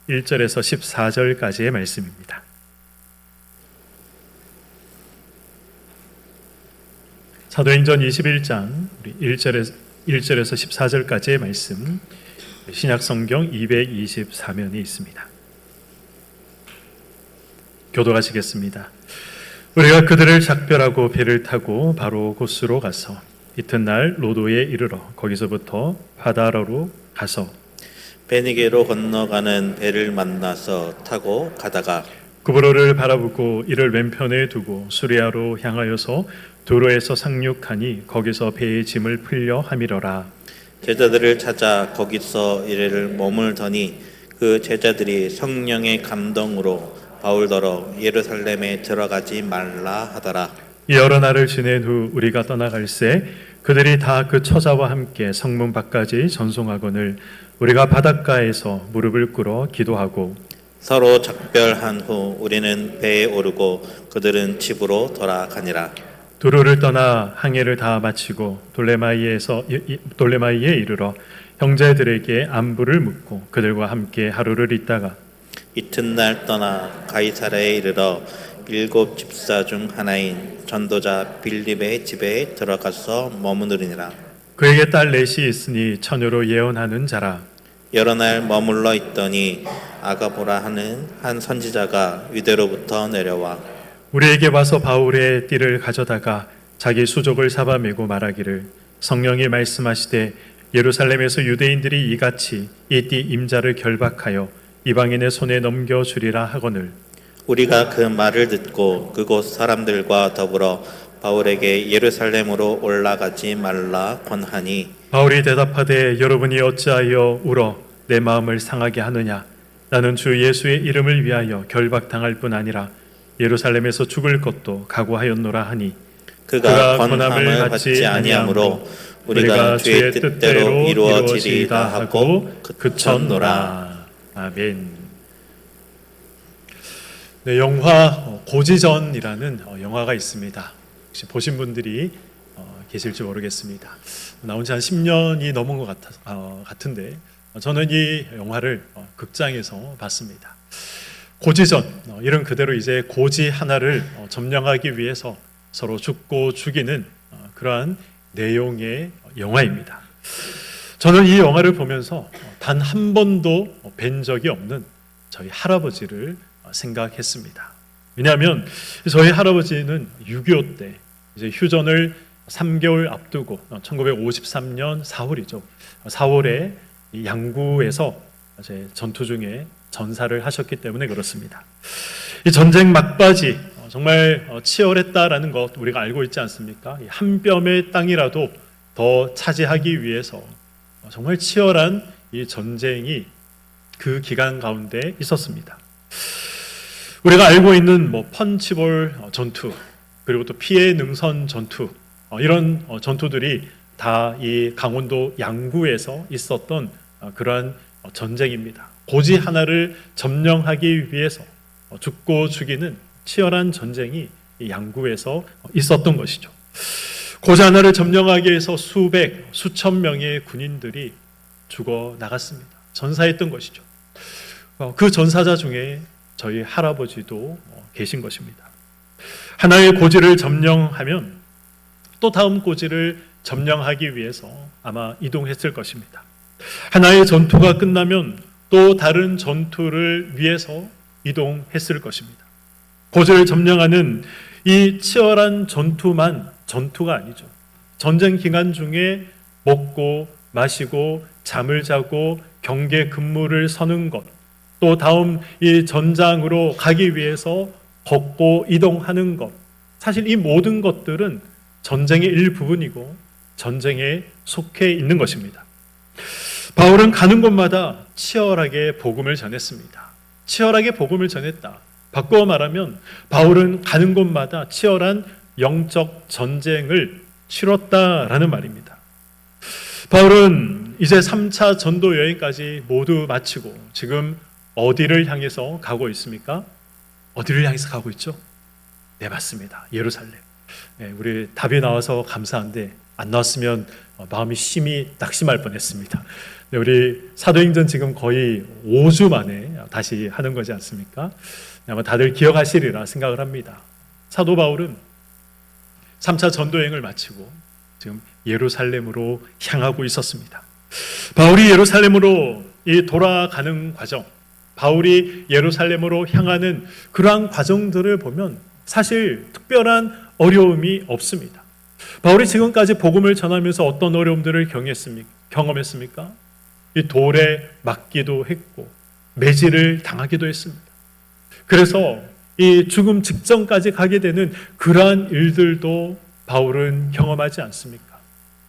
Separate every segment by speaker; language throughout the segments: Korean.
Speaker 1: 1절에서 14절까지의 말씀입니다. 사도행전 21장 1절에서 14절까지의 말씀, 신약성경 224면이 있습니다. 교독하시겠습니다. 우리가 그들을 작별하고 배를 타고 바로 고스로 가서 이튿날 로도에 이르러 거기서부터 바다로로 가서
Speaker 2: 베니게로 건너가는 배를 만나서 타고 가다가
Speaker 1: 구브로를 바라보고 이를 왼편에 두고 수리아로 향하여서 도로에서 상륙하니 거기서 배의 짐을 풀려 함이러라.
Speaker 2: 제자들을 찾아 거기서 이래를 머물더니 그 제자들이 성령의 감동으로 바울더러 예루살렘에 들어가지 말라 하더라.
Speaker 1: 여러 날을 지낸 후 우리가 떠나갈새 그들이 다 그 처자와 함께 성문 밖까지 전송하거늘 우리가 바닷가에서 무릎을 꿇어 기도하고
Speaker 2: 서로 작별한 후 우리는 배에 오르고 그들은 집으로 돌아가니라.
Speaker 1: 두로를 떠나 항해를 다 마치고 돌레마이에 이르러 형제들에게 안부를 묻고 그들과 함께 하루를 있다가
Speaker 2: 이튿날 떠나 가이사랴에 이르러 7 집사 중 하나인 전도자 빌립의 집에 들어가서 머무르니라.
Speaker 1: 그에게 딸 넷이 있으니 처녀로 예언하는 자라.
Speaker 2: 여러 날 머물러 있더니 아가보라 하는 한 선지자가 유대로부터 내려와
Speaker 1: 우리에게 와서 바울의 띠를 가져다가 자기 수족을 잡아매고 말하기를 성령이 말씀하시되 예루살렘에서 유대인들이 이같이 이 띠 임자를 결박하여 이방인의 손에 넘겨주리라 하거늘
Speaker 2: 우리가 그 말을 듣고 그곳 사람들과 더불어 바울에게 예루살렘으로 올라가지 말라 권하니
Speaker 1: 바울이 대답하되 여러분이 어찌하여 울어 내 마음을 상하게 하느냐 나는 주 예수의 이름을 위하여 결박당할 뿐 아니라 예루살렘에서 죽을 것도 각오하였노라 하니
Speaker 2: 그가 권함을 받지 아니하므로 우리가 주의 뜻대로 이루어지리이다 하고 그쳤노라.
Speaker 1: 아멘. 네, 영화 고지전이라는 영화가 있습니다. 혹시 보신 분들이 계실지 모르겠습니다. 나온 지 한 10년이 넘은 것 같은데 저는 이 영화를 극장에서 봤습니다. 고지전, 이름 그대로 이제 고지 하나를 점령하기 위해서 서로 죽고 죽이는 그러한 내용의 영화입니다. 저는 이 영화를 보면서 단 한 번도 뵌 적이 없는 저희 할아버지를 생각했습니다. 왜냐하면 저희 할아버지는 6.25 때 이제 휴전을 3개월 앞두고 1953년 4월이죠. 4월에 양구에서 이제 전투 중에 전사를 하셨기 때문에 그렇습니다. 이 전쟁 막바지 정말 치열했다라는 것 우리가 알고 있지 않습니까? 한 뼘의 땅이라도 더 차지하기 위해서 정말 치열한 이 전쟁이 그 기간 가운데 있었습니다. 우리가 알고 있는 펀치볼 전투 그리고 또 피해 능선 전투 이런 전투들이 다 이 강원도 양구에서 있었던 그러한 전쟁입니다. 고지 하나를 점령하기 위해서 죽고 죽이는 치열한 전쟁이 양구에서 있었던 것이죠. 고지 하나를 점령하기 위해서 수백, 수천 명의 군인들이 죽어 나갔습니다. 전사했던 것이죠. 그 전사자 중에 저희 할아버지도 계신 것입니다. 하나의 고지를 점령하면 또 다음 고지를 점령하기 위해서 아마 이동했을 것입니다. 하나의 전투가 끝나면 또 다른 전투를 위해서 이동했을 것입니다. 고지를 점령하는 이 치열한 전투만 전투가 아니죠. 전쟁 기간 중에 먹고 마시고 잠을 자고 경계 근무를 서는 것, 또 다음 이 전장으로 가기 위해서 걷고 이동하는 것, 사실 이 모든 것들은 전쟁의 일부분이고 전쟁에 속해 있는 것입니다. 바울은 가는 곳마다 치열하게 복음을 전했습니다. 치열하게 복음을 전했다. 바꿔 말하면 바울은 가는 곳마다 치열한 영적 전쟁을 치렀다라는 말입니다. 바울은 이제 3차 전도 여행까지 모두 마치고 지금 어디를 향해서 가고 있습니까? 어디를 향해서 가고 있죠? 네, 맞습니다. 예루살렘. 네, 우리 답이 나와서 감사한데 안 나왔으면 마음이 심히 낙심할 뻔했습니다. 네, 우리 사도행전 지금 거의 5주 만에 다시 하는 거지 않습니까? 아마 다들 기억하시리라 생각을 합니다. 사도 바울은 3차 전도여행을 마치고 지금 예루살렘으로 향하고 있었습니다. 바울이 예루살렘으로 돌아가는 과정, 바울이 예루살렘으로 향하는 그러한 과정들을 보면 사실 특별한 어려움이 없습니다. 바울이 지금까지 복음을 전하면서 어떤 어려움들을 경험했습니까? 이 돌에 맞기도 했고 매질을 당하기도 했습니다. 그래서 이 죽음 직전까지 가게 되는 그러한 일들도 바울은 경험하지 않습니까?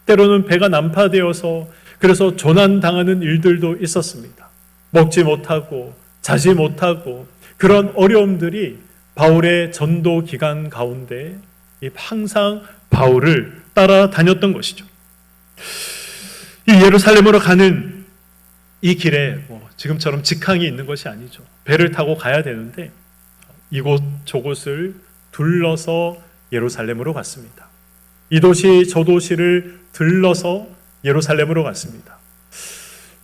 Speaker 1: 때로는 배가 난파되어서 그래서 조난당하는 일들도 있었습니다. 먹지 못하고 자지 못하고 그런 어려움들이 바울의 전도 기간 가운데 항상 바울을 따라다녔던 것이죠. 이 예루살렘으로 가는 이 길에 지금처럼 직항이 있는 것이 아니죠. 배를 타고 가야 되는데 이곳 저곳을 둘러서 예루살렘으로 갔습니다. 이 도시 저 도시를 들러서 예루살렘으로 갔습니다.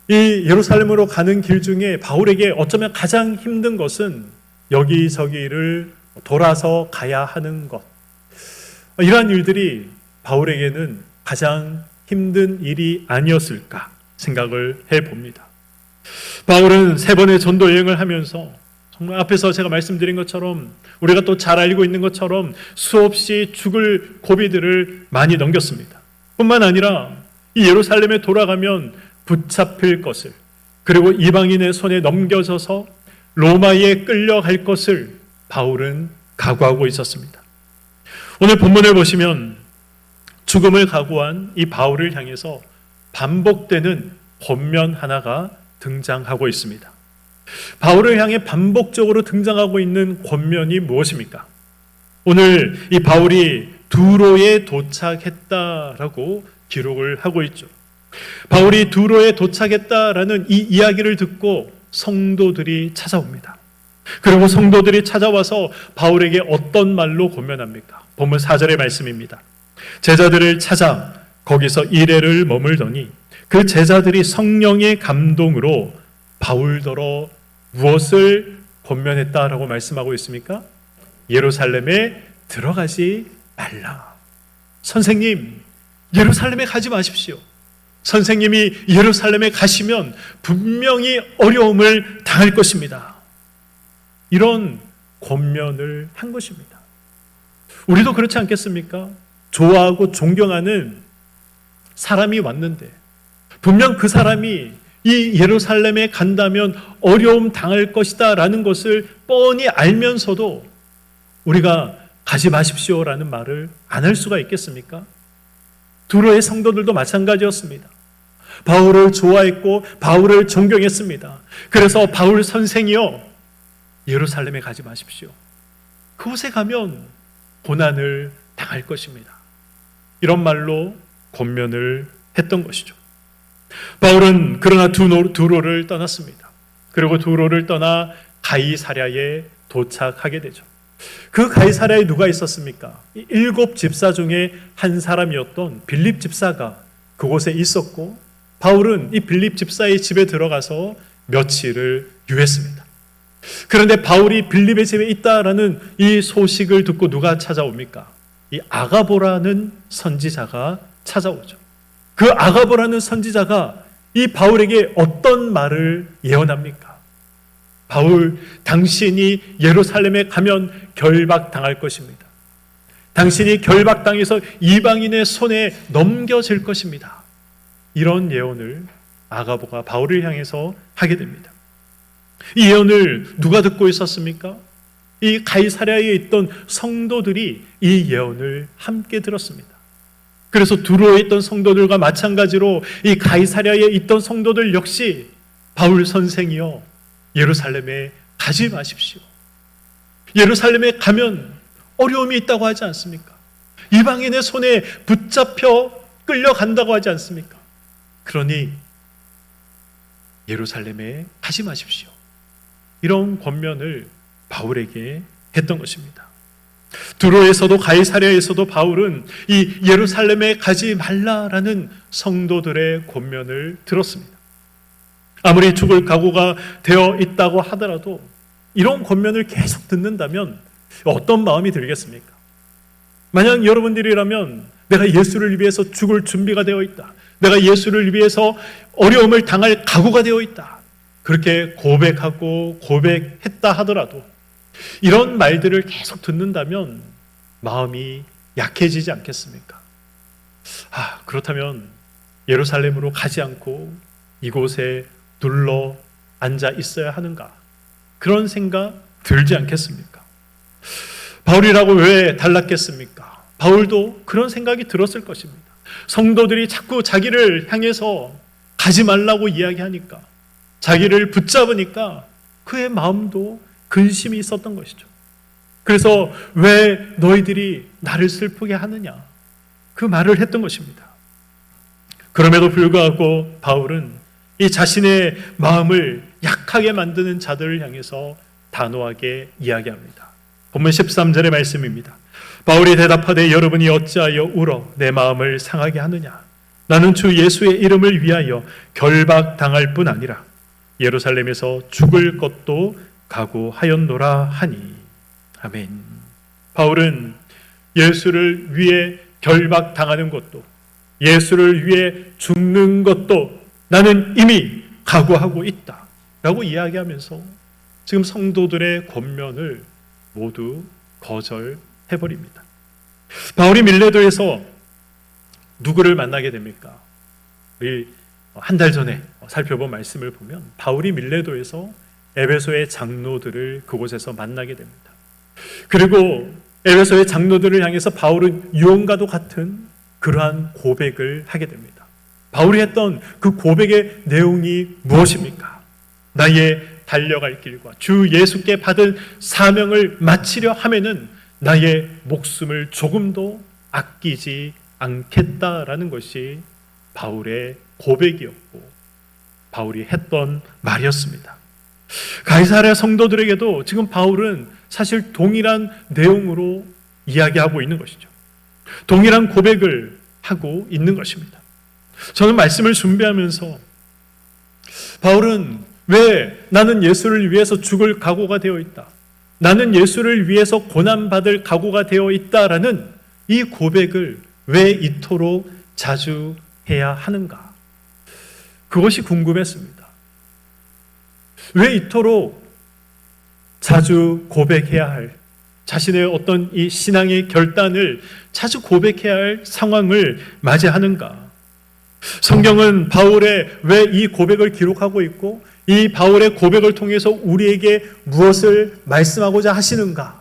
Speaker 1: 이 예루살렘으로 가는 길 중에 바울에게 어쩌면 가장 힘든 것은 여기저기를 돌아서 가야 하는 것. 이러한 일들이 바울에게는 가장 힘든 일이 아니었을까 생각을 해봅니다. 바울은 3번의 전도 여행을 하면서 정말 앞에서 제가 말씀드린 것처럼 우리가 또 잘 알고 있는 것처럼 수없이 죽을 고비들을 많이 넘겼습니다. 뿐만 아니라 이 예루살렘에 돌아가면 붙잡힐 것을, 그리고 이방인의 손에 넘겨져서 로마에 끌려갈 것을 바울은 각오하고 있었습니다. 오늘 본문을 보시면 죽음을 각오한 이 바울을 향해서 반복되는 권면 하나가 등장하고 있습니다. 바울을 향해 반복적으로 등장하고 있는 권면이 무엇입니까? 오늘 이 바울이 두로에 도착했다라고 기록을 하고 있죠. 바울이 두로에 도착했다라는 이 이야기를 듣고 성도들이 찾아옵니다. 그리고 성도들이 찾아와서 바울에게 어떤 말로 권면합니까? 본문 4절의 말씀입니다. 제자들을 찾아 거기서 이레를 머물더니 그 제자들이 성령의 감동으로 바울더러 무엇을 권면했다라고 말씀하고 있습니까? 예루살렘에 들어가지 말라. 선생님, 예루살렘에 가지 마십시오. 선생님이 예루살렘에 가시면 분명히 어려움을 당할 것입니다. 이런 권면을 한 것입니다. 우리도 그렇지 않겠습니까? 좋아하고 존경하는 사람이 왔는데 분명 그 사람이 이 예루살렘에 간다면 어려움 당할 것이다 라는 것을 뻔히 알면서도 우리가 가지 마십시오라는 말을 안 할 수가 있겠습니까? 두로의 성도들도 마찬가지였습니다. 바울을 좋아했고 바울을 존경했습니다. 그래서 바울 선생이요, 예루살렘에 가지 마십시오. 그곳에 가면 고난을 당할 것입니다. 이런 말로 권면을 했던 것이죠. 바울은 그러나 두로를 떠났습니다. 그리고 두로를 떠나 가이사랴에 도착하게 되죠. 그 가이사랴에 누가 있었습니까? 7 집사 중에 한 사람이었던 빌립 집사가 그곳에 있었고 바울은 이 빌립 집사의 집에 들어가서 며칠을 유했습니다. 그런데 바울이 빌립의 집에 있다라는 이 소식을 듣고 누가 찾아옵니까? 이 아가보라는 선지자가 찾아오죠. 그 아가보라는 선지자가 이 바울에게 어떤 말을 예언합니까? 바울, 당신이 예루살렘에 가면 결박당할 것입니다. 당신이 결박당해서 이방인의 손에 넘겨질 것입니다. 이런 예언을 아가보가 바울을 향해서 하게 됩니다. 이 예언을 누가 듣고 있었습니까? 이 가이사랴에 있던 성도들이 이 예언을 함께 들었습니다. 그래서 두로에 있던 성도들과 마찬가지로 이 가이사랴에 있던 성도들 역시 바울 선생이여, 예루살렘에 가지 마십시오. 예루살렘에 가면 어려움이 있다고 하지 않습니까? 이방인의 손에 붙잡혀 끌려간다고 하지 않습니까? 그러니 예루살렘에 가지 마십시오. 이런 권면을 바울에게 했던 것입니다. 두로에서도 가이사랴에서도 바울은 이 예루살렘에 가지 말라라는 성도들의 권면을 들었습니다. 아무리 죽을 각오가 되어 있다고 하더라도 이런 권면을 계속 듣는다면 어떤 마음이 들겠습니까? 만약 여러분들이라면 내가 예수를 위해서 죽을 준비가 되어 있다, 내가 예수를 위해서 어려움을 당할 각오가 되어 있다, 그렇게 고백하고 고백했다 하더라도 이런 말들을 계속 듣는다면 마음이 약해지지 않겠습니까? 그렇다면 예루살렘으로 가지 않고 이곳에 눌러 앉아 있어야 하는가? 그런 생각 들지 않겠습니까? 바울이라고 왜 달랐겠습니까? 바울도 그런 생각이 들었을 것입니다. 성도들이 자꾸 자기를 향해서 가지 말라고 이야기하니까, 자기를 붙잡으니까 그의 마음도 근심이 있었던 것이죠. 그래서 왜 너희들이 나를 슬프게 하느냐, 그 말을 했던 것입니다. 그럼에도 불구하고 바울은 이 자신의 마음을 약하게 만드는 자들을 향해서 단호하게 이야기합니다. 본문 13절의 말씀입니다. 바울이 대답하되 여러분이 어찌하여 울어 내 마음을 상하게 하느냐? 나는 주 예수의 이름을 위하여 결박당할 뿐 아니라 예루살렘에서 죽을 것도 각오하였노라 하니. 아멘. 바울은 예수를 위해 결박당하는 것도, 예수를 위해 죽는 것도 나는 이미 각오하고 있다 라고 이야기하면서 지금 성도들의 권면을 모두 거절해버립니다. 바울이 밀레도에서 누구를 만나게 됩니까? 우리 한 달 전에 살펴본 말씀을 보면 바울이 밀레도에서 에베소의 장로들을 그곳에서 만나게 됩니다. 그리고 에베소의 장로들을 향해서 바울은 유언과도 같은 그러한 고백을 하게 됩니다. 바울이 했던 그 고백의 내용이 무엇입니까? 나의 달려갈 길과 주 예수께 받은 사명을 마치려 하면은 나의 목숨을 조금도 아끼지 않겠다라는 것이 바울의 고백이었고 바울이 했던 말이었습니다. 가이사랴 성도들에게도 지금 바울은 사실 동일한 내용으로 이야기하고 있는 것이죠. 동일한 고백을 하고 있는 것입니다. 저는 말씀을 준비하면서 바울은 왜 나는 예수를 위해서 죽을 각오가 되어 있다, 나는 예수를 위해서 고난받을 각오가 되어 있다라는 이 고백을 왜 이토록 자주 해야 하는가, 그것이 궁금했습니다. 왜 이토록 자주 고백해야 할, 자신의 어떤 이 신앙의 결단을 자주 고백해야 할 상황을 맞이하는가? 성경은 바울의 왜 이 고백을 기록하고 있고 이 바울의 고백을 통해서 우리에게 무엇을 말씀하고자 하시는가?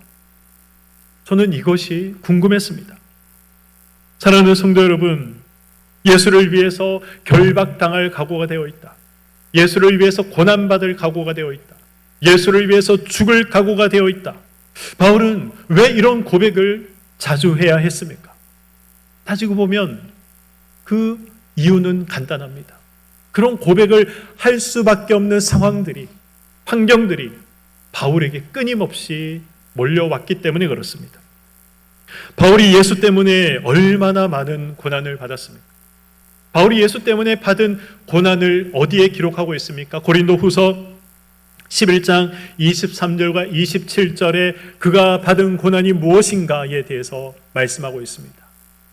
Speaker 1: 저는 이것이 궁금했습니다. 사랑하는 성도 여러분, 예수를 위해서 결박당할 각오가 되어 있다, 예수를 위해서 고난받을 각오가 되어 있다, 예수를 위해서 죽을 각오가 되어 있다. 바울은 왜 이런 고백을 자주 해야 했습니까? 따지고 보면 그 이유는 간단합니다. 그런 고백을 할 수밖에 없는 상황들이, 환경들이 바울에게 끊임없이 몰려왔기 때문에 그렇습니다. 바울이 예수 때문에 얼마나 많은 고난을 받았습니까? 바울이 예수 때문에 받은 고난을 어디에 기록하고 있습니까? 고린도후서 11장 23절과 27절에 그가 받은 고난이 무엇인가에 대해서 말씀하고 있습니다.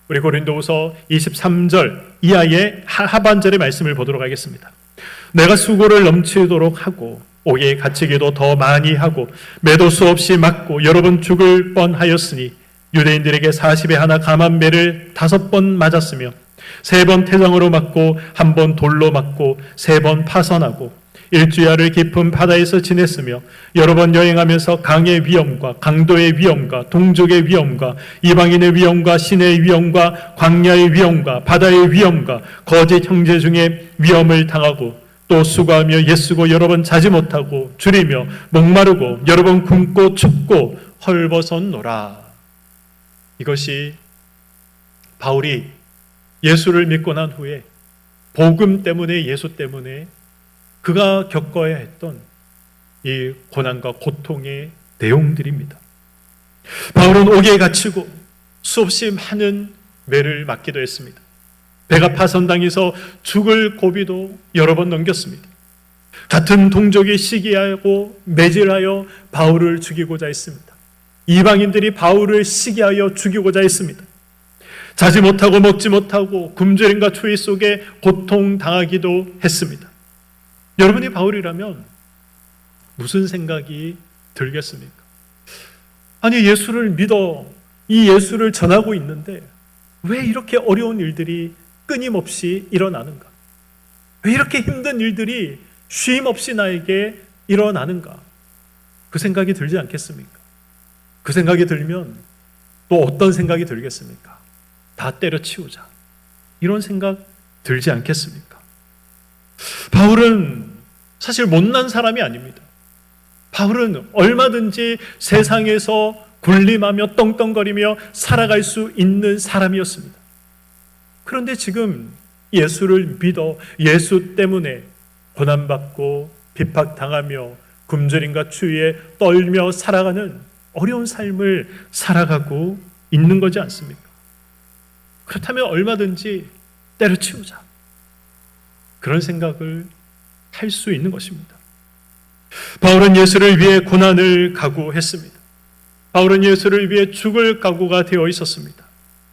Speaker 1: 우리 고린도후서 23절 이하의 하반절의 말씀을 보도록 하겠습니다. 내가 수고를 넘치도록 하고 옥에 갇히기도 더 많이 하고 매도 수없이 맞고 여러 번 죽을 뻔하였으니 유대인들에게 40에 하나 감한 매를 5번 맞았으며 3번 태장으로 맞고 1번 돌로 맞고 3번 파선하고 일주야를 깊은 바다에서 지냈으며 여러 번 여행하면서 강의 위험과 강도의 위험과 동족의 위험과 이방인의 위험과 신의 위험과 광야의 위험과 바다의 위험과 거짓 형제 중에 위험을 당하고 또 수고하며 애쓰고 여러 번 자지 못하고 줄이며 목마르고 여러 번 굶고 춥고 헐벗었노라. 이것이 바울이 예수를 믿고 난 후에 복음 때문에, 예수 때문에 그가 겪어야 했던 이 고난과 고통의 내용들입니다. 바울은 옥에 갇히고 수없이 많은 매를 맞기도 했습니다. 배가 파선당해서 죽을 고비도 여러 번 넘겼습니다. 같은 동족이 시기하고 매질하여 바울을 죽이고자 했습니다. 이방인들이 바울을 시기하여 죽이고자 했습니다. 자지 못하고 먹지 못하고 굶주림과 추위 속에 고통당하기도 했습니다. 여러분이 바울이라면 무슨 생각이 들겠습니까? 아니, 예수를 믿어 이 예수를 전하고 있는데 왜 이렇게 어려운 일들이 끊임없이 일어나는가? 왜 이렇게 힘든 일들이 쉼 없이 나에게 일어나는가? 그 생각이 들지 않겠습니까? 그 생각이 들면 또 어떤 생각이 들겠습니까? 다 때려치우자. 이런 생각 들지 않겠습니까? 바울은 사실 못난 사람이 아닙니다. 바울은 얼마든지 세상에서 군림하며 떵떵거리며 살아갈 수 있는 사람이었습니다. 그런데 지금 예수를 믿어 예수 때문에 고난받고 비박당하며 굶주림과 추위에 떨며 살아가는 어려운 삶을 살아가고 있는 거지 않습니까? 그렇다면 얼마든지 때려치우자. 그런 생각을 할 수 있는 것입니다. 바울은 예수를 위해 고난을 각오했습니다. 바울은 예수를 위해 죽을 각오가 되어 있었습니다.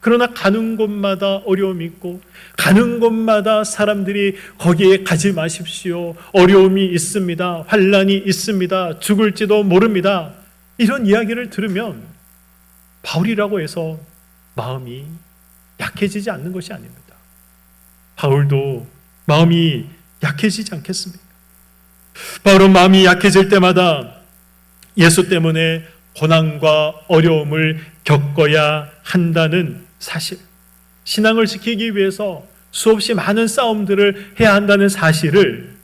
Speaker 1: 그러나 가는 곳마다 어려움이 있고 가는 곳마다 사람들이 거기에 가지 마십시오. 어려움이 있습니다. 환난이 있습니다. 죽을지도 모릅니다. 이런 이야기를 들으면 바울이라고 해서 마음이 약해지지 않는 것이 아닙니다. 바울도 마음이 약해지지 않겠습니까? 바울은 마음이 약해질 때마다 예수 때문에 고난과 어려움을 겪어야 한다는 사실, 신앙을 지키기 위해서 수없이 많은 싸움들을 해야 한다는 사실을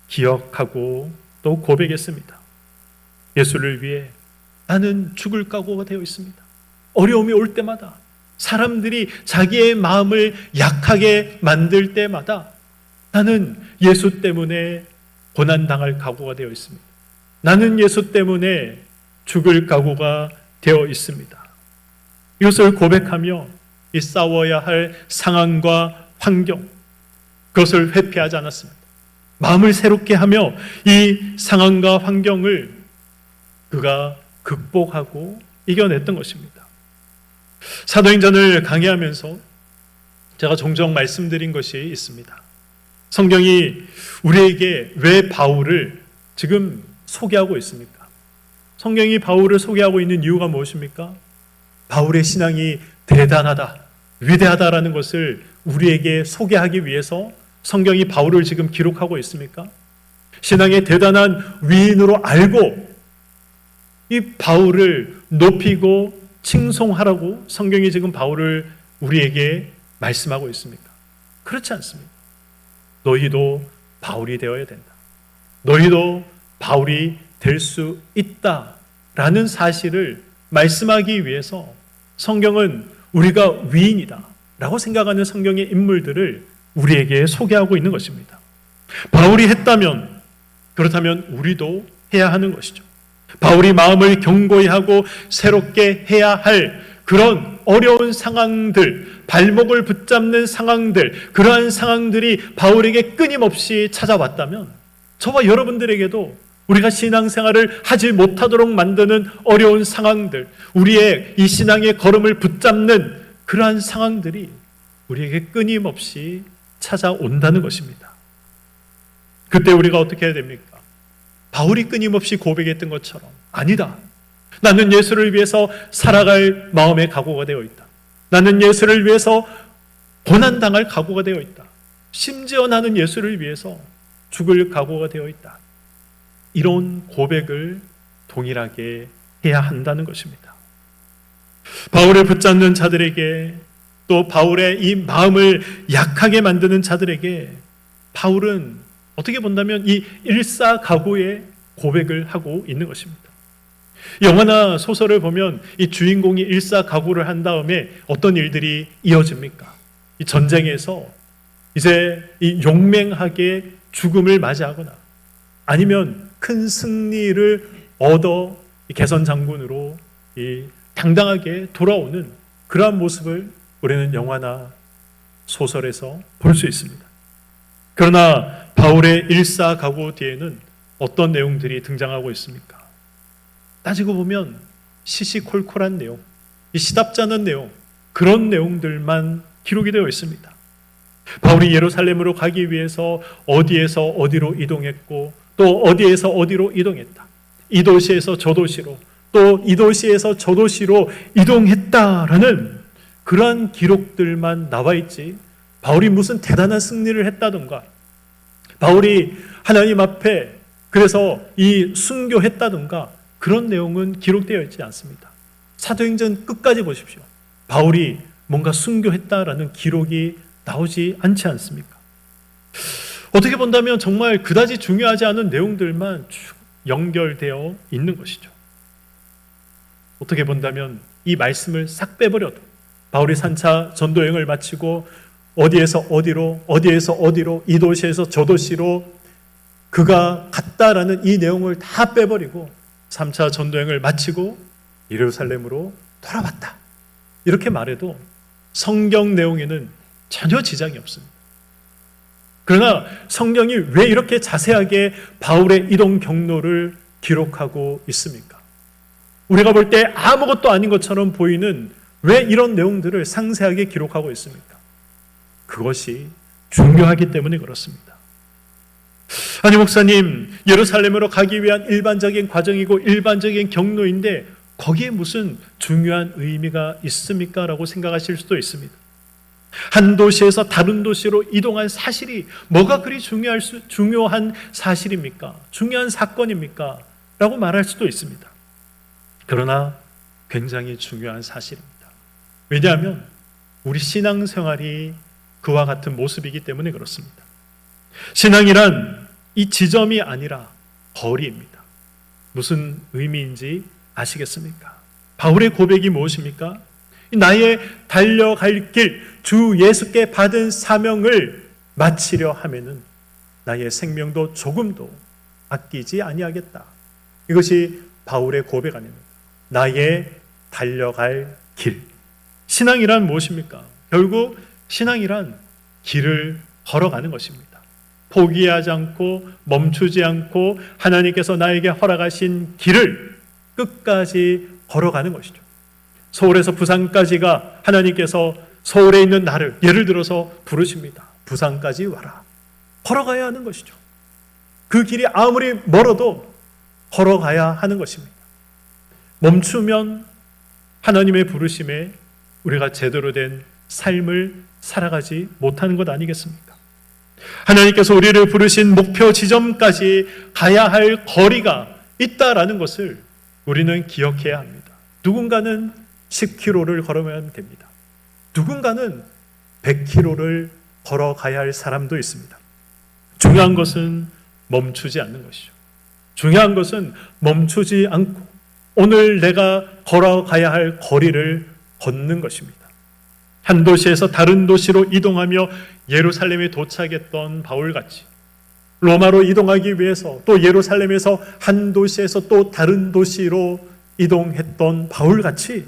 Speaker 1: 기억하고 또 고백했습니다. 예수를 위해 나는 죽을 각오가 되어 있습니다. 어려움이 올 때마다, 사람들이 자기의 마음을 약하게 만들 때마다 나는 예수 때문에 고난당할 각오가 되어 있습니다. 나는 예수 때문에 죽을 각오가 되어 있습니다. 이것을 고백하며 이 싸워야 할 상황과 환경, 그것을 회피하지 않았습니다. 마음을 새롭게 하며 이 상황과 환경을 그가 극복하고 이겨냈던 것입니다. 사도행전을 강의하면서 제가 종종 말씀드린 것이 있습니다. 성경이 우리에게 왜 바울을 지금 소개하고 있습니까? 성경이 바울을 소개하고 있는 이유가 무엇입니까? 바울의 신앙이 대단하다, 위대하다라는 것을 우리에게 소개하기 위해서 성경이 바울을 지금 기록하고 있습니까? 신앙의 대단한 위인으로 알고 이 바울을 높이고 칭송하라고 성경이 지금 바울을 우리에게 말씀하고 있습니까? 그렇지 않습니다. 너희도 바울이 되어야 된다. 너희도 바울이 될 수 있다라는 사실을 말씀하기 위해서 성경은 우리가 위인이다 라고 생각하는 성경의 인물들을 우리에게 소개하고 있는 것입니다. 바울이 했다면, 그렇다면 우리도 해야 하는 것이죠. 바울이 마음을 견고히 하고 새롭게 해야 할 그런 어려운 상황들, 발목을 붙잡는 상황들, 그러한 상황들이 바울에게 끊임없이 찾아왔다면 저와 여러분들에게도 우리가 신앙생활을 하지 못하도록 만드는 어려운 상황들, 우리의 이 신앙의 걸음을 붙잡는 그러한 상황들이 우리에게 끊임없이 찾아온다는 것입니다. 그때 우리가 어떻게 해야 됩니까? 바울이 끊임없이 고백했던 것처럼, 아니다. 나는 예수를 위해서 살아갈 마음의 각오가 되어 있다. 나는 예수를 위해서 고난당할 각오가 되어 있다. 심지어 나는 예수를 위해서 죽을 각오가 되어 있다. 이런 고백을 동일하게 해야 한다는 것입니다. 바울을 붙잡는 자들에게, 또 바울의 이 마음을 약하게 만드는 자들에게 바울은 어떻게 본다면 이 일사각오의 고백을 하고 있는 것입니다. 영화나 소설을 보면 이 주인공이 일사각오를 한 다음에 어떤 일들이 이어집니까? 이 전쟁에서 이제 이 용맹하게 죽음을 맞이하거나 아니면 큰 승리를 얻어 이 개선 장군으로 이 당당하게 돌아오는 그러한 모습을 우리는 영화나 소설에서 볼 수 있습니다. 그러나 바울의 일사각오 뒤에는 어떤 내용들이 등장하고 있습니까? 따지고 보면 시시콜콜한 내용, 이 시답지 않은 내용, 그런 내용들만 기록이 되어 있습니다. 바울이 예루살렘으로 가기 위해서 어디에서 어디로 이동했고 또 어디에서 어디로 이동했다. 이 도시에서 저 도시로 또 이 도시에서 저 도시로 이동했다라는 그러한 기록들만 나와 있지 바울이 무슨 대단한 승리를 했다든가 바울이 하나님 앞에 그래서 이 순교했다든가 그런 내용은 기록되어 있지 않습니다. 사도행전 끝까지 보십시오. 바울이 뭔가 순교했다라는 기록이 나오지 않지 않습니까? 어떻게 본다면 정말 그다지 중요하지 않은 내용들만 쭉 연결되어 있는 것이죠. 어떻게 본다면 이 말씀을 싹 빼버려도 바울이 3차 전도여행을 마치고 어디에서 어디로 이 도시에서 저 도시로 그가 갔다라는 이 내용을 다 빼버리고 3차 전도여행을 마치고 예루살렘으로 돌아왔다. 이렇게 말해도 성경 내용에는 전혀 지장이 없습니다. 그러나 성경이 왜 이렇게 자세하게 바울의 이동 경로를 기록하고 있습니까? 우리가 볼 때 아무것도 아닌 것처럼 보이는 왜 이런 내용들을 상세하게 기록하고 있습니까? 그것이 중요하기 때문에 그렇습니다. 아니 목사님, 예루살렘으로 가기 위한 일반적인 과정이고 일반적인 경로인데 거기에 무슨 중요한 의미가 있습니까? 라고 생각하실 수도 있습니다. 한 도시에서 다른 도시로 이동한 사실이 뭐가 그리 중요한 사실입니까? 중요한 사건입니까? 라고 말할 수도 있습니다. 그러나 굉장히 중요한 사실입니다. 왜냐하면 우리 신앙생활이 그와 같은 모습이기 때문에 그렇습니다. 신앙이란 이 지점이 아니라 거리입니다. 무슨 의미인지 아시겠습니까? 바울의 고백이 무엇입니까? 나의 달려갈 길, 주 예수께 받은 사명을 마치려 하면은 나의 생명도 조금도 아끼지 아니하겠다. 이것이 바울의 고백 아닙니까? 나의 달려갈 길. 신앙이란 무엇입니까? 결국 신앙이란 길을 걸어가는 것입니다. 포기하지 않고 멈추지 않고 하나님께서 나에게 허락하신 길을 끝까지 걸어가는 것이죠. 서울에서 부산까지가 하나님께서 서울에 있는 나를 예를 들어서 부르십니다. 부산까지 와라. 걸어가야 하는 것이죠. 그 길이 아무리 멀어도 걸어가야 하는 것입니다. 멈추면 하나님의 부르심에 우리가 제대로 된 삶을 살아가지 못하는 것 아니겠습니까? 하나님께서 우리를 부르신 목표 지점까지 가야 할 거리가 있다라는 것을 우리는 기억해야 합니다. 누군가는 10km를 걸으면 됩니다. 누군가는 100km를 걸어가야 할 사람도 있습니다. 중요한 것은 멈추지 않는 것이죠. 중요한 것은 멈추지 않고 오늘 내가 걸어가야 할 거리를 걷는 것입니다. 한 도시에서 다른 도시로 이동하며 예루살렘에 도착했던 바울같이 로마로 이동하기 위해서 또 예루살렘에서 한 도시에서 또 다른 도시로 이동했던 바울같이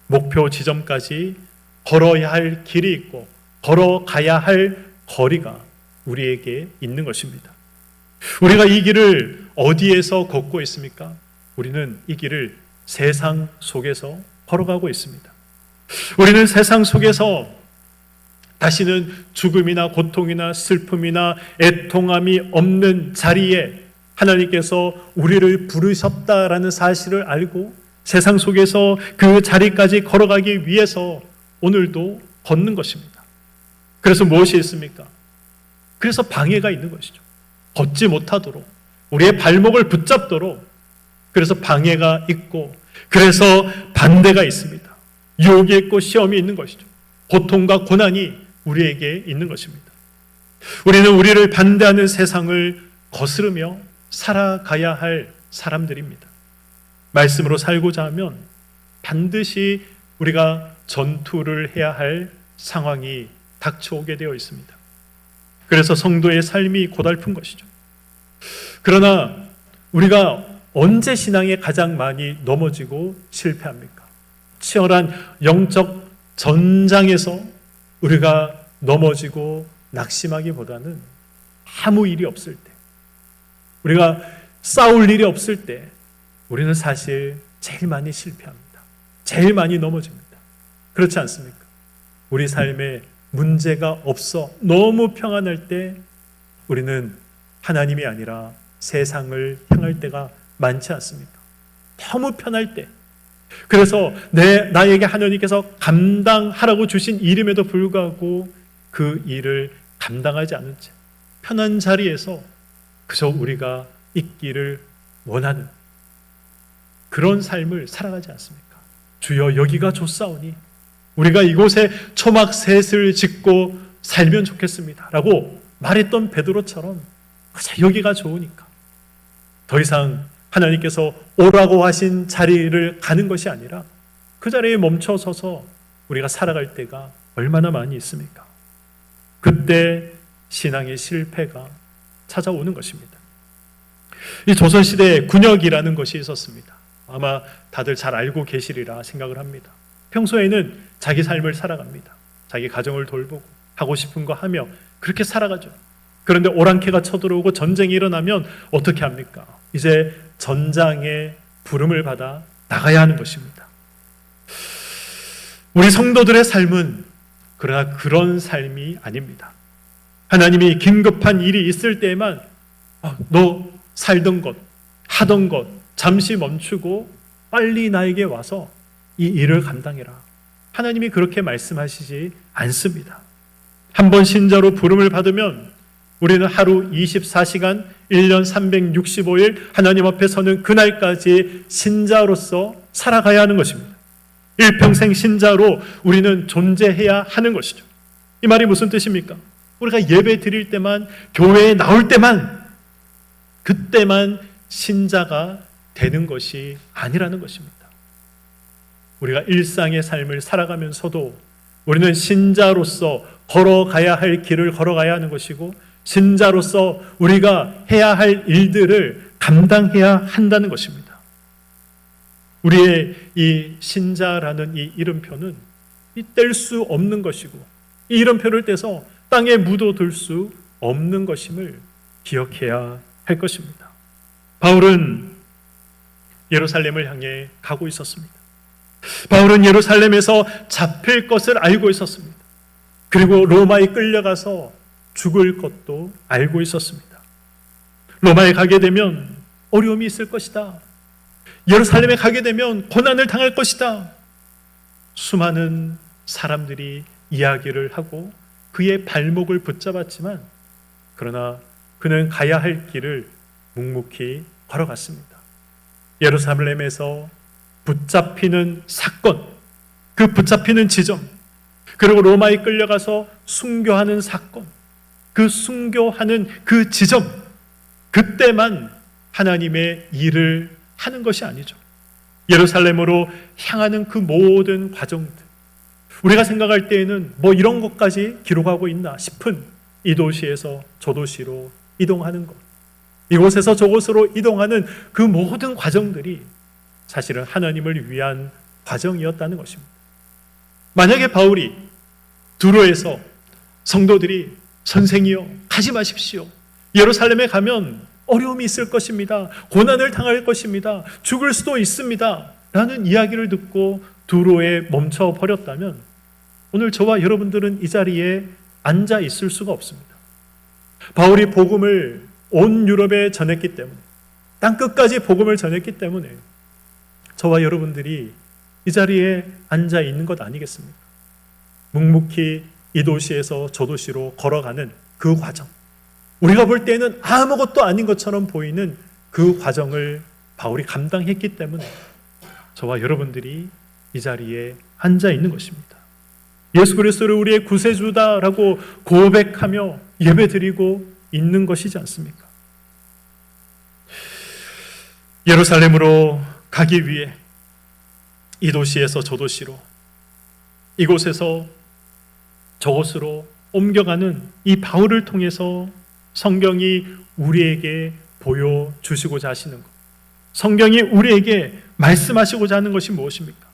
Speaker 1: 목표 지점까지 걸어야 할 길이 있고 걸어가야 할 거리가 우리에게 있는 것입니다. 우리가 이 길을 어디에서 걷고 있습니까? 우리는 이 길을 세상 속에서 걸어가고 있습니다. 우리는 세상 속에서 다시는 죽음이나 고통이나 슬픔이나 애통함이 없는 자리에 하나님께서 우리를 부르셨다라는 사실을 알고 세상 속에서 그 자리까지 걸어가기 위해서 오늘도 걷는 것입니다. 그래서 무엇이 있습니까? 그래서 방해가 있는 것이죠. 걷지 못하도록 우리의 발목을 붙잡도록 그래서 방해가 있고 그래서 반대가 있습니다. 유혹이 있고 시험이 있는 것이죠. 고통과 고난이 우리에게 있는 것입니다. 우리는 우리를 반대하는 세상을 거스르며 살아가야 할 사람들입니다. 말씀으로 살고자 하면 반드시 우리가 전투를 해야 할 상황이 닥쳐오게 되어 있습니다. 그래서 성도의 삶이 고달픈 것이죠. 그러나 우리가 언제 신앙에 가장 많이 넘어지고 실패합니까? 치열한 영적 전장에서 우리가 넘어지고 낙심하기보다는 아무 일이 없을 때, 우리가 싸울 일이 없을 때 우리는 사실 제일 많이 실패합니다. 제일 많이 넘어집니다. 그렇지 않습니까? 우리 삶에 문제가 없어 너무 평안할 때 우리는 하나님이 아니라 세상을 향할 때가 많지 않습니까? 너무 편할 때. 그래서 나에게 하나님께서 감당하라고 주신 일임에도 불구하고 그 일을 감당하지 않은 채 편한 자리에서 그저 우리가 있기를 원하는 그런 삶을 살아가지 않습니까? 주여 여기가 좋사오니 우리가 이곳에 초막셋을 짓고 살면 좋겠습니다 라고 말했던 베드로처럼 그저 여기가 좋으니까 더 이상 하나님께서 오라고 하신 자리를 가는 것이 아니라 그 자리에 멈춰서서 우리가 살아갈 때가 얼마나 많이 있습니까? 그때 신앙의 실패가 찾아오는 것입니다. 이 조선시대에 군역이라는 것이 있었습니다. 아마 다들 잘 알고 계시리라 생각을 합니다. 평소에는 자기 삶을 살아갑니다. 자기 가정을 돌보고 하고 싶은 거 하며 그렇게 살아가죠. 그런데 오랑캐가 쳐들어오고 전쟁이 일어나면 어떻게 합니까? 이제 전장에 부름을 받아 나가야 하는 것입니다. 우리 성도들의 삶은 그러나 그런 삶이 아닙니다. 하나님이 긴급한 일이 있을 때에만 너 살던 것, 하던 것 잠시 멈추고 빨리 나에게 와서 이 일을 감당해라. 하나님이 그렇게 말씀하시지 않습니다. 한번 신자로 부름을 받으면 우리는 하루 24시간 1년 365일 하나님 앞에 서는 그날까지 신자로서 살아가야 하는 것입니다. 일평생 신자로 우리는 존재해야 하는 것이죠. 이 말이 무슨 뜻입니까? 우리가 예배 드릴 때만, 교회에 나올 때만, 그때만 신자가 되는 것이 아니라는 것입니다. 우리가 일상의 삶을 살아가면서도 우리는 신자로서 걸어가야 할 길을 걸어가야 하는 것이고 신자로서 우리가 해야 할 일들을 감당해야 한다는 것입니다. 우리의 이 신자라는 이 이름표는 뗄 수 없는 것이고 이 이름표를 떼서 땅에 묻어둘 수 없는 것임을 기억해야 할 것입니다. 바울은 예루살렘을 향해 가고 있었습니다. 바울은 예루살렘에서 잡힐 것을 알고 있었습니다. 그리고 로마에 끌려가서 죽을 것도 알고 있었습니다. 로마에 가게 되면 어려움이 있을 것이다. 예루살렘에 가게 되면 고난을 당할 것이다. 수많은 사람들이 이야기를 하고 그의 발목을 붙잡았지만 그러나 그는 가야 할 길을 묵묵히 걸어갔습니다. 예루살렘에서 붙잡히는 사건, 그 붙잡히는 지점, 그리고 로마에 끌려가서 순교하는 사건, 그 순교하는 그 지점, 그때만 하나님의 일을 하는 것이 아니죠. 예루살렘으로 향하는 그 모든 과정들, 우리가 생각할 때에는 뭐 이런 것까지 기록하고 있나 싶은 이 도시에서 저 도시로 이동하는 것, 이곳에서 저곳으로 이동하는 그 모든 과정들이 사실은 하나님을 위한 과정이었다는 것입니다. 만약에 바울이 두로에서 성도들이 선생이여 가지 마십시오. 예루살렘에 가면 어려움이 있을 것입니다. 고난을 당할 것입니다. 죽을 수도 있습니다. 라는 이야기를 듣고 두로에 멈춰 버렸다면 오늘 저와 여러분들은 이 자리에 앉아 있을 수가 없습니다. 바울이 복음을 온 유럽에 전했기 때문에 땅끝까지 복음을 전했기 때문에 저와 여러분들이 이 자리에 앉아 있는 것 아니겠습니까? 묵묵히 이 도시에서 저 도시로 걸어가는 그 과정, 우리가 볼 때는 아무것도 아닌 것처럼 보이는 그 과정을 바울이 감당했기 때문에 저와 여러분들이 이 자리에 앉아 있는 것입니다. 예수 그리스도를 우리의 구세주다라고 고백하며 예배드리고 있는 것이지 않습니까? 예루살렘으로 가기 위해 이 도시에서 저 도시로, 이곳에서 저곳으로 옮겨가는 이 바울을 통해서 성경이 우리에게 보여주시고자 하시는 것, 성경이 우리에게 말씀하시고자 하는 것이 무엇입니까?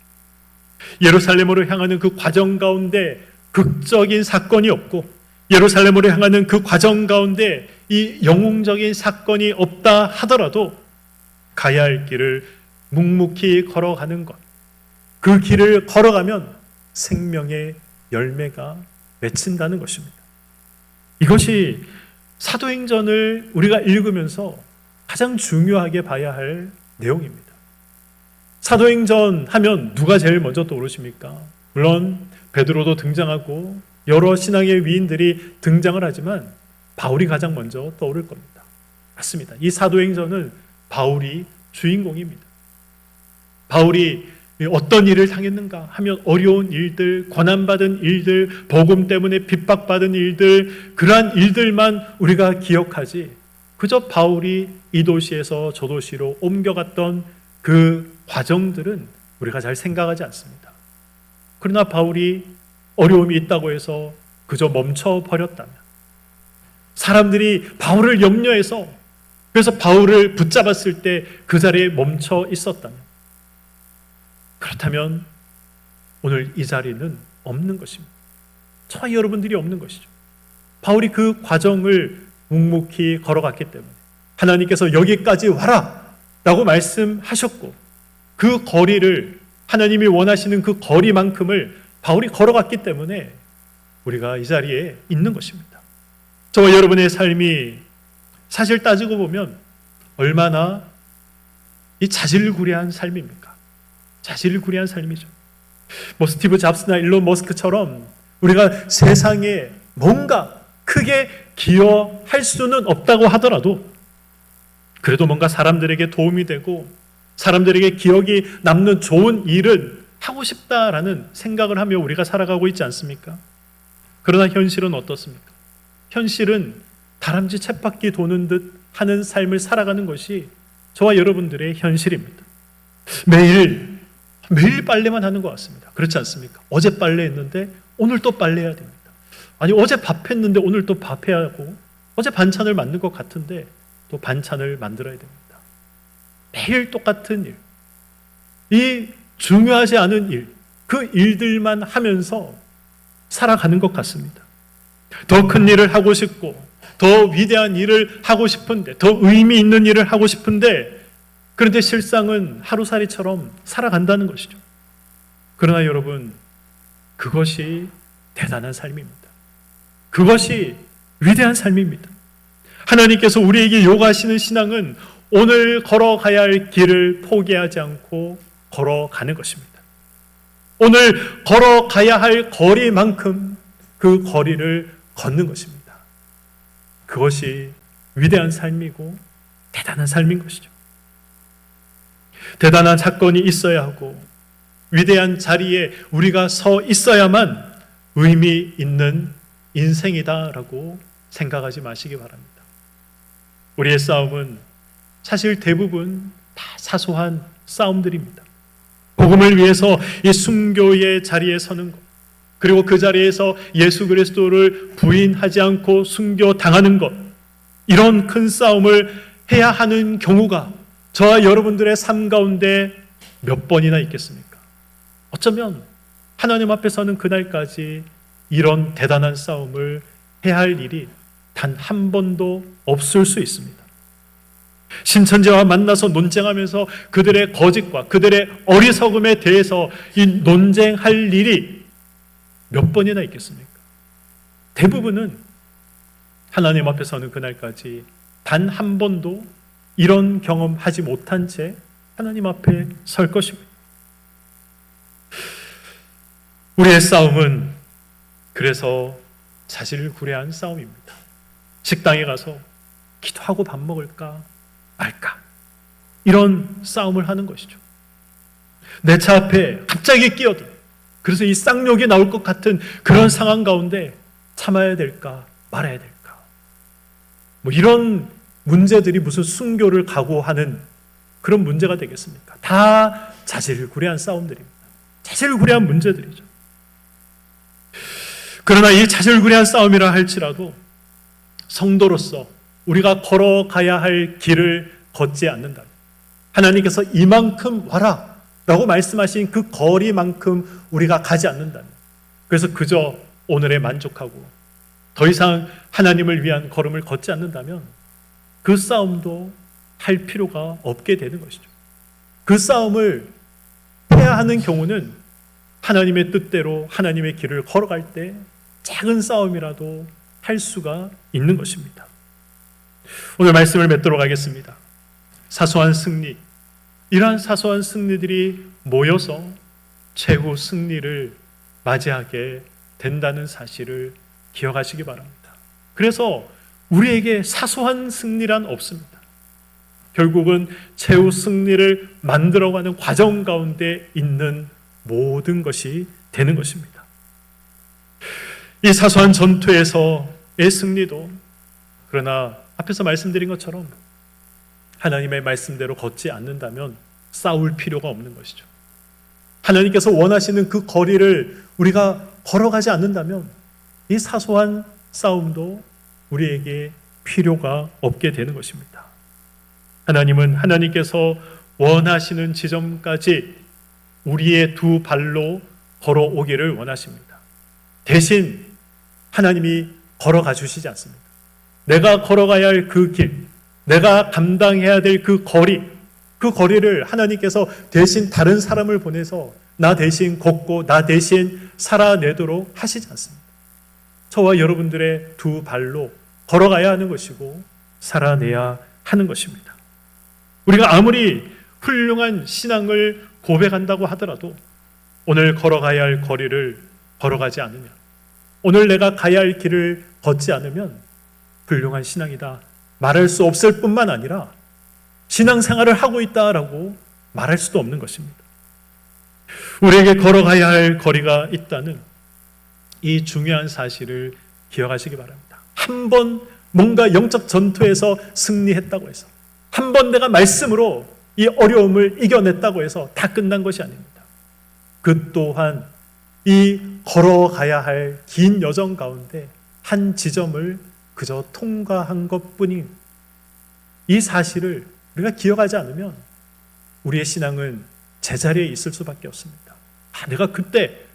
Speaker 1: 예루살렘으로 향하는 그 과정 가운데 극적인 사건이 없고, 예루살렘으로 향하는 그 과정 가운데 이 영웅적인 사건이 없다 하더라도 가야 할 길을 묵묵히 걸어가는 것, 그 길을 걸어가면 생명의 열매가 맺힌다는 것입니다. 이것이 사도행전을 우리가 읽으면서 가장 중요하게 봐야 할 내용입니다. 사도행전 하면 누가 제일 먼저 떠오르십니까? 물론 베드로도 등장하고 여러 신앙의 위인들이 등장을 하지만 바울이 가장 먼저 떠오를 겁니다. 맞습니다. 이 사도행전은 바울이 주인공입니다. 바울이 어떤 일을 당했는가 하면 어려운 일들, 고난받은 일들, 복음 때문에 핍박받은 일들, 그러한 일들만 우리가 기억하지, 그저 바울이 이 도시에서 저 도시로 옮겨갔던 그 과정들은 우리가 잘 생각하지 않습니다. 그러나 바울이 어려움이 있다고 해서 그저 멈춰버렸다면, 사람들이 바울을 염려해서 그래서 바울을 붙잡았을 때 그 자리에 멈춰 있었다면, 그렇다면 오늘 이 자리는 없는 것입니다. 저와 여러분들이 없는 것이죠. 바울이 그 과정을 묵묵히 걸어갔기 때문에 하나님께서 여기까지 와라 라고 말씀하셨고, 그 거리를, 하나님이 원하시는 그 거리만큼을 바울이 걸어갔기 때문에 우리가 이 자리에 있는 것입니다. 저와 여러분의 삶이 사실 따지고 보면 얼마나 이 자질구레한 삶입니까? 자질구레한 삶이죠. 스티브 잡스나 일론 머스크처럼 우리가 세상에 뭔가 크게 기여할 수는 없다고 하더라도 그래도 뭔가 사람들에게 도움이 되고 사람들에게 기억이 남는 좋은 일을 하고 싶다라는 생각을 하며 우리가 살아가고 있지 않습니까? 그러나 현실은 어떻습니까? 현실은 다람쥐 쳇바퀴 도는 듯 하는 삶을 살아가는 것이 저와 여러분들의 현실입니다. 매일 빨래만 하는 것 같습니다. 그렇지 않습니까? 어제 빨래했는데 오늘 또 빨래해야 됩니다. 아니, 어제 밥했는데 오늘 또 밥해야 하고, 어제 반찬을 만든 것 같은데 또 반찬을 만들어야 됩니다. 매일 똑같은 일, 이 중요하지 않은 일, 그 일들만 하면서 살아가는 것 같습니다. 더 큰 일을 하고 싶고, 더 위대한 일을 하고 싶은데, 더 의미 있는 일을 하고 싶은데, 그런데 실상은 하루살이처럼 살아간다는 것이죠. 그러나 여러분, 그것이 대단한 삶입니다. 그것이 위대한 삶입니다. 하나님께서 우리에게 요구하시는 신앙은 오늘 걸어가야 할 길을 포기하지 않고 걸어가는 것입니다. 오늘 걸어가야 할 거리만큼 그 거리를 걷는 것입니다. 그것이 위대한 삶이고 대단한 삶인 것이죠. 대단한 사건이 있어야 하고 위대한 자리에 우리가 서 있어야만 의미 있는 인생이다라고 생각하지 마시기 바랍니다. 우리의 싸움은 사실 대부분 다 사소한 싸움들입니다. 복음을 위해서 이 순교의 자리에 서는 것, 그리고 그 자리에서 예수 그리스도를 부인하지 않고 순교당하는 것, 이런 큰 싸움을 해야 하는 경우가 저와 여러분들의 삶 가운데 몇 번이나 있겠습니까? 어쩌면 하나님 앞에 서는 그날까지 이런 대단한 싸움을 해야 할 일이 단 한 번도 없을 수 있습니다. 신천지와 만나서 논쟁하면서 그들의 거짓과 그들의 어리석음에 대해서 이 논쟁할 일이 몇 번이나 있겠습니까? 대부분은 하나님 앞에 서는 그날까지 단 한 번도 이런 경험하지 못한 채 하나님 앞에 설 것입니다. 우리의 싸움은 그래서 자질구레한 싸움입니다. 식당에 가서 기도하고 밥 먹을까 말까, 이런 싸움을 하는 것이죠. 내 차 앞에 갑자기 끼어든, 그래서 이 쌍욕이 나올 것 같은 그런 상황 가운데 참아야 될까 말아야 될까, 이런 문제들이 무슨 순교를 각오하는 그런 문제가 되겠습니까? 다 자질구레한 싸움들입니다. 자질구레한 문제들이죠. 그러나 이 자질구레한 싸움이라 할지라도 성도로서 우리가 걸어가야 할 길을 걷지 않는다. 하나님께서 이만큼 와라 라고 말씀하신 그 거리만큼 우리가 가지 않는다면, 그래서 그저 오늘에 만족하고 더 이상 하나님을 위한 걸음을 걷지 않는다면 그 싸움도 할 필요가 없게 되는 것이죠. 그 싸움을 해야 하는 경우는 하나님의 뜻대로 하나님의 길을 걸어갈 때 작은 싸움이라도 할 수가 있는 것입니다. 오늘 말씀을 맺도록 하겠습니다. 사소한 승리, 이러한 사소한 승리들이 모여서 최후 승리를 맞이하게 된다는 사실을 기억하시기 바랍니다. 그래서 우리에게 사소한 승리란 없습니다. 결국은 최후 승리를 만들어가는 과정 가운데 있는 모든 것이 되는 것입니다. 이 사소한 전투에서의 승리도, 그러나 앞에서 말씀드린 것처럼 하나님의 말씀대로 걷지 않는다면 싸울 필요가 없는 것이죠. 하나님께서 원하시는 그 거리를 우리가 걸어가지 않는다면 이 사소한 싸움도 우리에게 필요가 없게 되는 것입니다. 하나님은 하나님께서 원하시는 지점까지 우리의 두 발로 걸어오기를 원하십니다. 대신 하나님이 걸어가 주시지 않습니다. 내가 걸어가야 할 그 길, 내가 감당해야 될 그 거리, 그 거리를 하나님께서 대신 다른 사람을 보내서 나 대신 걷고 나 대신 살아내도록 하시지 않습니다. 저와 여러분들의 두 발로 걸어가야 하는 것이고 살아내야 하는 것입니다. 우리가 아무리 훌륭한 신앙을 고백한다고 하더라도 오늘 걸어가야 할 거리를 걸어가지 않으면, 오늘 내가 가야 할 길을 걷지 않으면 훌륭한 신앙이다 말할 수 없을 뿐만 아니라 신앙생활을 하고 있다라고 말할 수도 없는 것입니다. 우리에게 걸어가야 할 거리가 있다는 이 중요한 사실을 기억하시기 바랍니다. 한 번 뭔가 영적 전투에서 승리했다고 해서, 한 번 내가 말씀으로 이 어려움을 이겨냈다고 해서 다 끝난 것이 아닙니다. 그 또한 이 걸어가야 할 긴 여정 가운데 한 지점을 그저 통과한 것뿐인 이 사실을 우리가 기억하지 않으면 우리의 신앙은 제자리에 있을 수밖에 없습니다. 내가 그때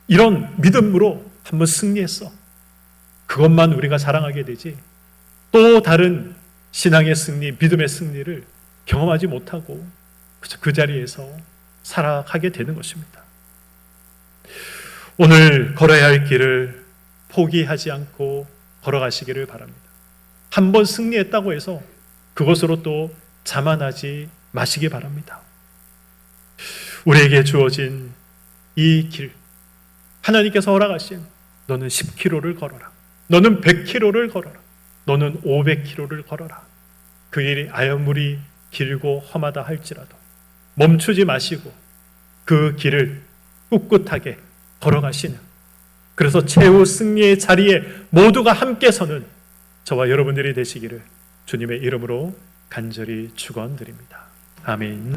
Speaker 1: 이런 믿음으로 한번 승리했어. 그것만 우리가 자랑하게 되지 또 다른 신앙의 승리, 믿음의 승리를 경험하지 못하고 그저 그 자리에서 살아가게 되는 것입니다. 오늘 걸어야 할 길을 포기하지 않고 걸어가시기를 바랍니다. 한번 승리했다고 해서 그것으로 또 자만하지 마시기 바랍니다. 우리에게 주어진 이 길, 하나님께서 허락하신 너는 10km를 걸어라, 너는 100km를 걸어라, 너는 500km를 걸어라. 그 일이 아무리 길고 험하다 할지라도 멈추지 마시고 그 길을 꿋꿋하게 걸어가시는, 그래서 최후 승리의 자리에 모두가 함께 서는 저와 여러분들이 되시기를 주님의 이름으로 간절히 축원드립니다. 아멘.